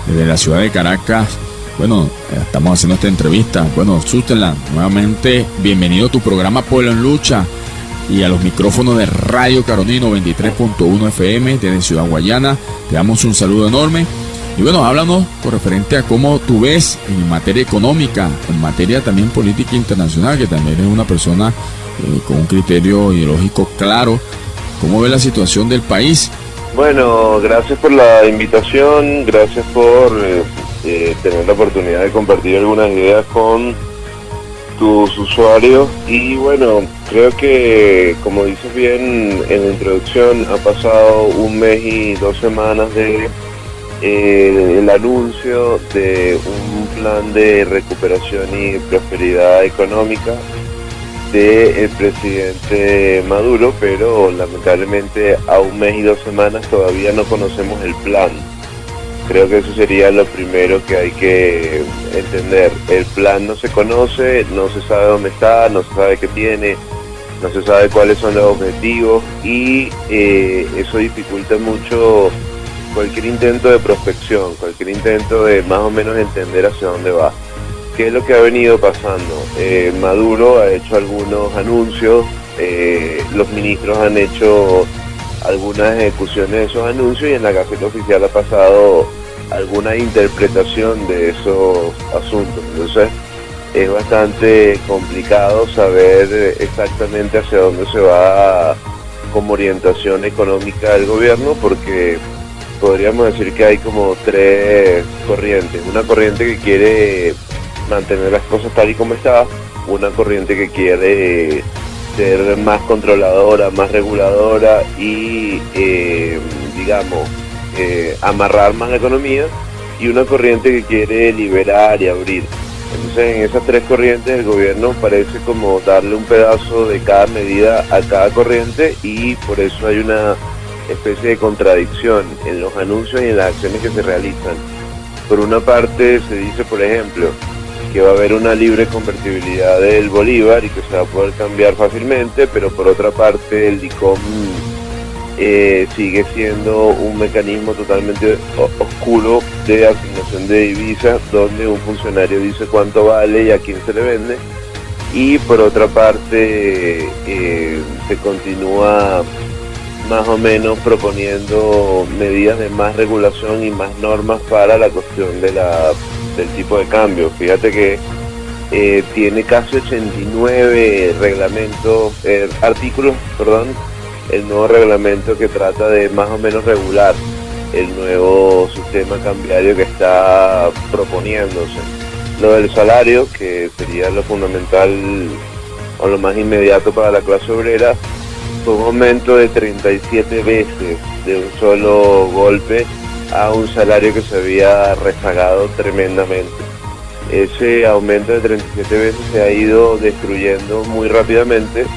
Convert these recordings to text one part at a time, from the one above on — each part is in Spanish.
desde la ciudad de Caracas. Bueno, estamos haciendo esta entrevista. Bueno, Susterland, nuevamente bienvenido a tu programa Pueblo en Lucha y a los micrófonos de Radio Carolina 93.1 FM desde Ciudad Guayana. Te damos un saludo enorme. Y bueno, háblanos con referente a cómo tú ves en materia económica, en materia también política internacional, que también eres una persona con un criterio ideológico claro. ¿Cómo ves la situación del país? Bueno, gracias por la invitación, gracias por tener la oportunidad de compartir algunas ideas con tus usuarios. Y bueno, creo que, como dices bien en la introducción, ha pasado 1 mes y 2 semanas de el anuncio de un plan de recuperación y prosperidad económica del presidente Maduro, pero lamentablemente a 1 mes y 2 semanas todavía no conocemos el plan. Creo que eso sería lo primero que hay que entender. El plan no se conoce, no se sabe dónde está, no se sabe qué tiene, no se sabe cuáles son los objetivos, y eso dificulta mucho cualquier intento de prospección, cualquier intento de más o menos entender hacia dónde va. ¿Qué es lo que ha venido pasando? Maduro ha hecho algunos anuncios, los ministros han hecho algunas ejecuciones de esos anuncios, y en la Gaceta Oficial ha pasado alguna interpretación de esos asuntos. Entonces es bastante complicado saber exactamente hacia dónde se va como orientación económica del gobierno, porque podríamos decir que hay como 3 corrientes. Una corriente que quiere mantener las cosas tal y como está, una corriente que quiere ser más controladora, más reguladora y amarrar más la economía, y una corriente que quiere liberar y abrir. Entonces, en esas 3 corrientes el gobierno parece como darle un pedazo de cada medida a cada corriente, y por eso hay una especie de contradicción en los anuncios y en las acciones que se realizan. Por una parte se dice, por ejemplo, que va a haber una libre convertibilidad del bolívar y que se va a poder cambiar fácilmente, pero por otra parte el DICOM sigue siendo un mecanismo totalmente oscuro de asignación de divisas, donde un funcionario dice cuánto vale y a quién se le vende, y por otra parte se continúa más o menos proponiendo medidas de más regulación y más normas para la cuestión del tipo de cambio. Fíjate que tiene casi 89 artículos, el nuevo reglamento que trata de más o menos regular el nuevo sistema cambiario que está proponiéndose. Lo del salario, que sería lo fundamental o lo más inmediato para la clase obrera, fue un aumento de 37 veces de un solo golpe a un salario que se había rezagado tremendamente. Ese aumento de 37 veces se ha ido destruyendo muy rápidamente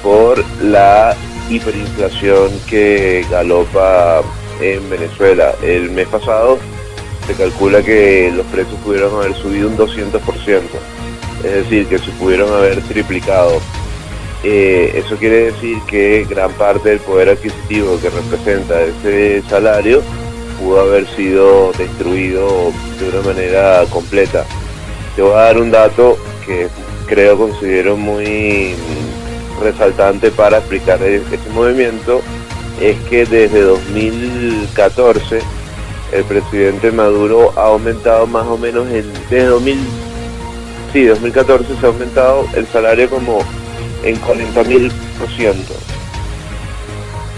por la hiperinflación que galopa en Venezuela. El mes pasado se calcula que los precios pudieron haber subido un 200%, es decir, que se pudieron haber triplicado. Eso quiere decir que gran parte del poder adquisitivo que representa ese salario pudo haber sido destruido de una manera completa. Te voy a dar un dato que considero muy resaltante para explicar ese movimiento. Es que desde 2014 el presidente Maduro ha aumentado más o menos desde 2014 se ha aumentado el salario como en 40.000%,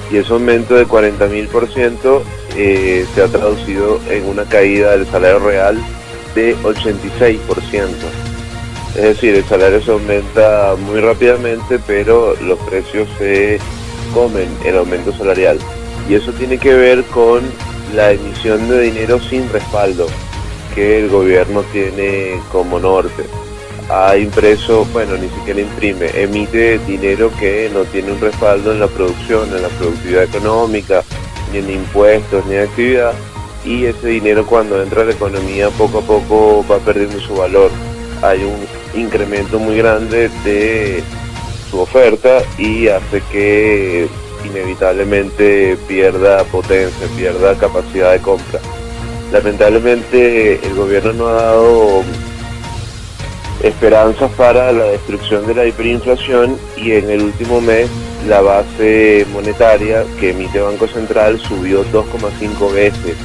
y ese aumento de 40.000% se ha traducido en una caída del salario real de 86%. Es decir, el salario se aumenta muy rápidamente, pero los precios se comen el aumento salarial, y eso tiene que ver con la emisión de dinero sin respaldo que el gobierno tiene como norte. Ha impreso, ni siquiera imprime, emite dinero que no tiene un respaldo en la producción, en la productividad económica, ni en impuestos, ni en actividad, y ese dinero, cuando entra a la economía, poco a poco va perdiendo su valor. Hay un incremento muy grande de su oferta y hace que inevitablemente pierda potencia, pierda capacidad de compra. Lamentablemente el gobierno no ha dado esperanzas para la destrucción de la hiperinflación, y en el último mes la base monetaria que emite Banco Central subió 2,5 veces,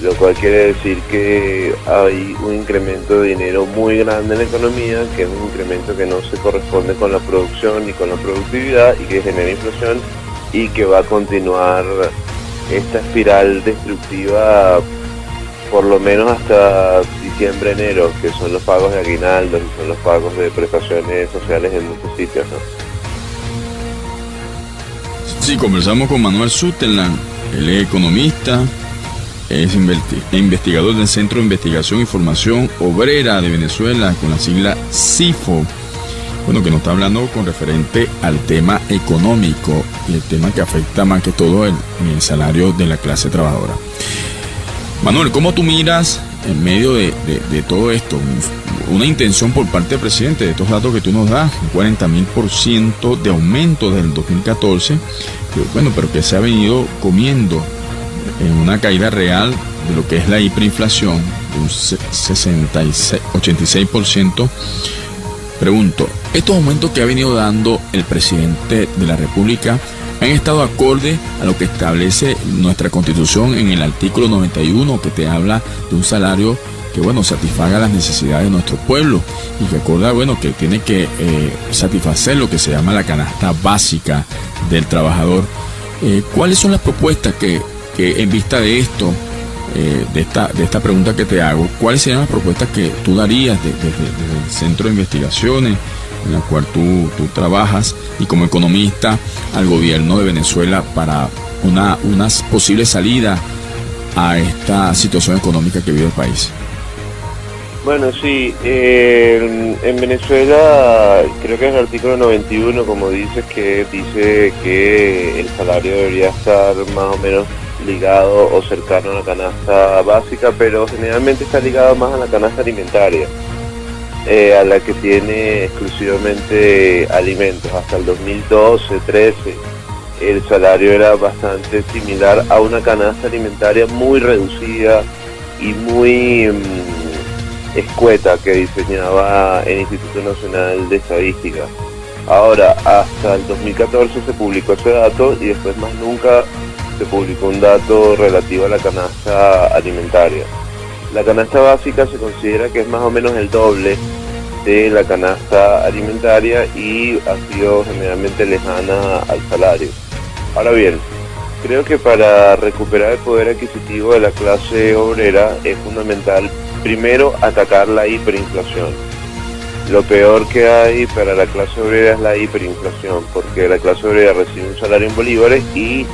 lo cual quiere decir que hay un incremento de dinero muy grande en la economía, que es un incremento que no se corresponde con la producción ni con la productividad y que genera inflación, y que va a continuar esta espiral destructiva por lo menos hasta diciembre, enero, que son los pagos de aguinaldos y son los pagos de prestaciones sociales en muchos sitios, ¿no? Sí, conversamos con Manuel Sutherland. Él es economista, es investigador del Centro de Investigación y Formación Obrera de Venezuela, con la sigla CIFO. Bueno, que nos está hablando con referente al tema económico y el tema que afecta más que todo el salario de la clase trabajadora. Manuel, ¿cómo tú miras en medio de todo esto una intención por parte del presidente de estos datos que tú nos das, un 40.000% de aumento desde el 2014, pero que se ha venido comiendo en una caída real de lo que es la hiperinflación de un 86%? Pregunto, ¿estos aumentos que ha venido dando el presidente de la República han estado acorde a lo que establece nuestra Constitución en el artículo 91, que te habla de un salario que, satisfaga las necesidades de nuestro pueblo y que acorda, que tiene que satisfacer lo que se llama la canasta básica del trabajador? ¿Cuáles son las propuestas que en vista de esto, de esta pregunta que te hago, cuáles serían las propuestas que tú darías desde el Centro de Investigaciones en la cual tú trabajas, y como economista al gobierno de Venezuela para una posible salida a esta situación económica que vive el país? Bueno, sí, en Venezuela creo que es el artículo 91, como dices, que dice que el salario debería estar más o menos ligado o cercano a la canasta básica, pero generalmente está ligado más a la canasta alimentaria, a la que tiene exclusivamente alimentos. Hasta el 2012-13 el salario era bastante similar a una canasta alimentaria muy reducida y muy escueta que diseñaba el Instituto Nacional de Estadística. Ahora, hasta el 2014 se publicó ese dato y después más nunca se publicó un dato relativo a la canasta alimentaria. La canasta básica se considera que es más o menos el doble de la canasta alimentaria y ha sido generalmente lejana al salario. Ahora bien, creo que para recuperar el poder adquisitivo de la clase obrera es fundamental primero atacar la hiperinflación. Lo peor que hay para la clase obrera es la hiperinflación, porque la clase obrera recibe un salario en bolívares y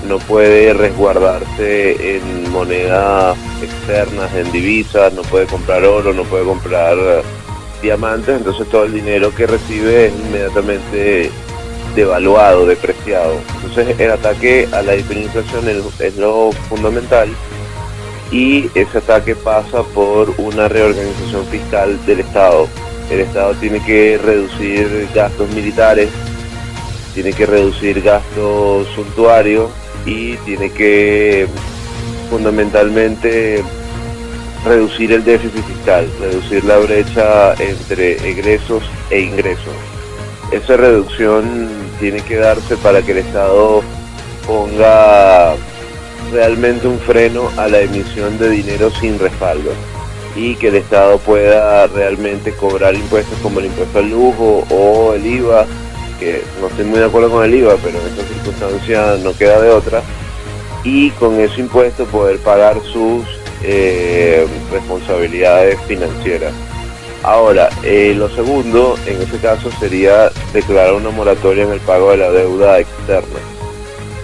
no puede resguardarse en monedas externas, en divisas, no puede comprar oro, no puede comprar diamantes, entonces todo el dinero que recibe es inmediatamente devaluado, depreciado. Entonces el ataque a la hiperinflación es lo fundamental, y ese ataque pasa por una reorganización fiscal del Estado. El Estado tiene que reducir gastos militares, tiene que reducir gastos suntuarios y tiene que fundamentalmente reducir el déficit fiscal, reducir la brecha entre egresos e ingresos. Esa reducción tiene que darse para que el Estado ponga realmente un freno a la emisión de dinero sin respaldo y que el Estado pueda realmente cobrar impuestos como el impuesto al lujo o el IVA, que no estoy muy de acuerdo con el IVA, pero en esta circunstancia no queda de otra, y con ese impuesto poder pagar sus responsabilidades financieras. Ahora, lo segundo, en ese caso, sería declarar una moratoria en el pago de la deuda externa.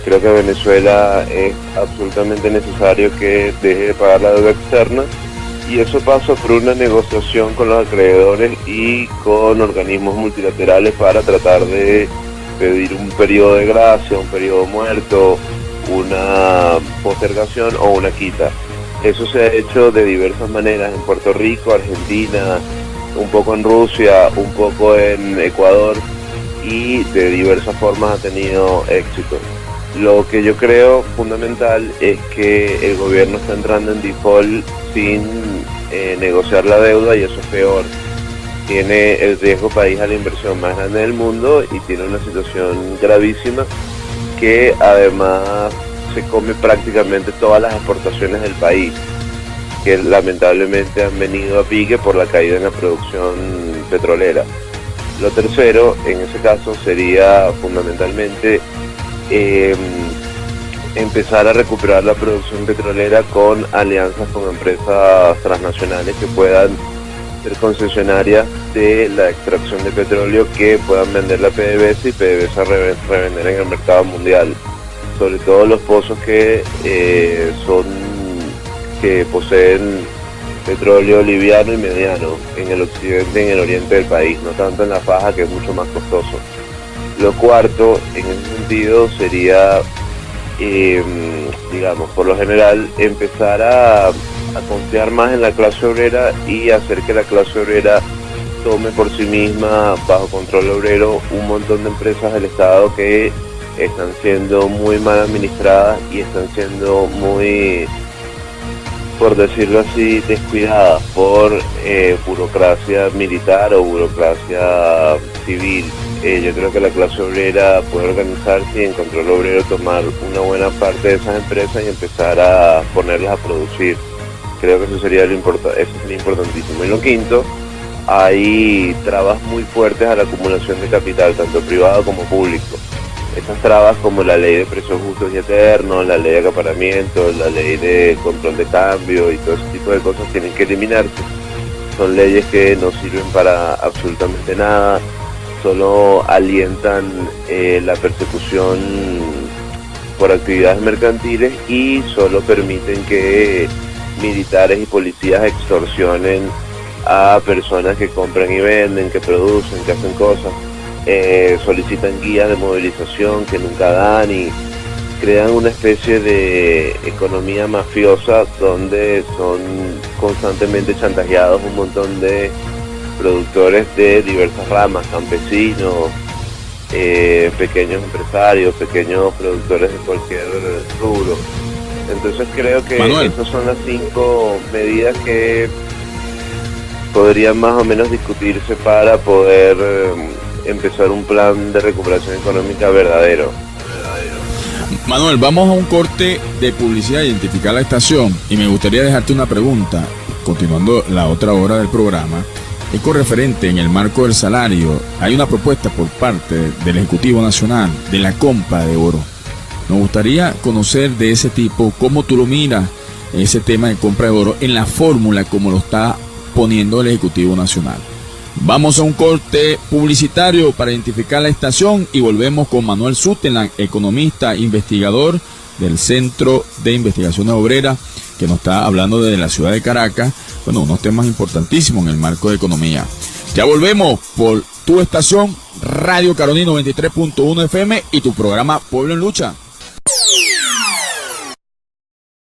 Creo que Venezuela es absolutamente necesario que deje de pagar la deuda externa, y eso pasa por una negociación con los acreedores y con organismos multilaterales para tratar de pedir un periodo de gracia, un periodo muerto, una postergación o una quita. Eso se ha hecho de diversas maneras en Puerto Rico, Argentina, un poco en Rusia, un poco en Ecuador, y de diversas formas ha tenido éxito. Lo que yo creo fundamental es que el gobierno está entrando en default sin negociar la deuda, y eso es peor. Tiene el riesgo país a la inversión más grande del mundo y tiene una situación gravísima que además se come prácticamente todas las exportaciones del país, que lamentablemente han venido a pique por la caída en la producción petrolera. Lo tercero, en ese caso, sería fundamentalmente empezar a recuperar la producción petrolera con alianzas con empresas transnacionales que puedan ser concesionarias de la extracción de petróleo, que puedan vender la PDVSA y PDVSA revender en el mercado mundial. Sobre todo los pozos que poseen petróleo liviano y mediano en el occidente y en el oriente del país, no tanto en la faja, que es mucho más costoso. Lo cuarto, en ese sentido, sería, digamos, por lo general, empezar a confiar más en la clase obrera y hacer que la clase obrera tome por sí misma, bajo control obrero, un montón de empresas del Estado que están siendo muy mal administradas y están siendo muy, por decirlo así, descuidadas por burocracia militar o burocracia civil. Yo creo que la clase obrera puede organizarse y en control obrero tomar una buena parte de esas empresas y empezar a ponerlas a producir. Creo que eso sería importantísimo. Y lo quinto, hay trabas muy fuertes a la acumulación de capital, tanto privado como público. Esas trabas, como la ley de precios justos y eternos, la ley de acaparamiento, la ley de control de cambio y todo ese tipo de cosas, tienen que eliminarse. Son leyes que no sirven para absolutamente nada, solo alientan la persecución por actividades mercantiles y solo permiten que militares y policías extorsionen a personas que compran y venden, que producen, que hacen cosas. Solicitan guías de movilización que nunca dan y crean una especie de economía mafiosa donde son constantemente chantajeados un montón de productores de diversas ramas, campesinos, pequeños empresarios, pequeños productores de cualquier rubro. Entonces creo que esas son las 5 medidas que podrían más o menos discutirse para poder empezar un plan de recuperación económica verdadero. Manuel, vamos a un corte de publicidad, identificar la estación, y me gustaría dejarte una pregunta, continuando la otra hora del programa. Es referente en el marco del salario. Hay una propuesta por parte del Ejecutivo Nacional de la compra de oro. Nos gustaría conocer de ese tipo, cómo tú lo miras, ese tema de compra de oro, en la fórmula como lo está poniendo el Ejecutivo Nacional. Vamos a un corte publicitario para identificar la estación y volvemos con Manuel Sutenland, economista, investigador del Centro de Investigaciones Obreras, que nos está hablando desde la ciudad de Caracas, unos temas importantísimos en el marco de economía. Ya volvemos por tu estación, Radio Carolina 93.1 FM y tu programa Pueblo en Lucha.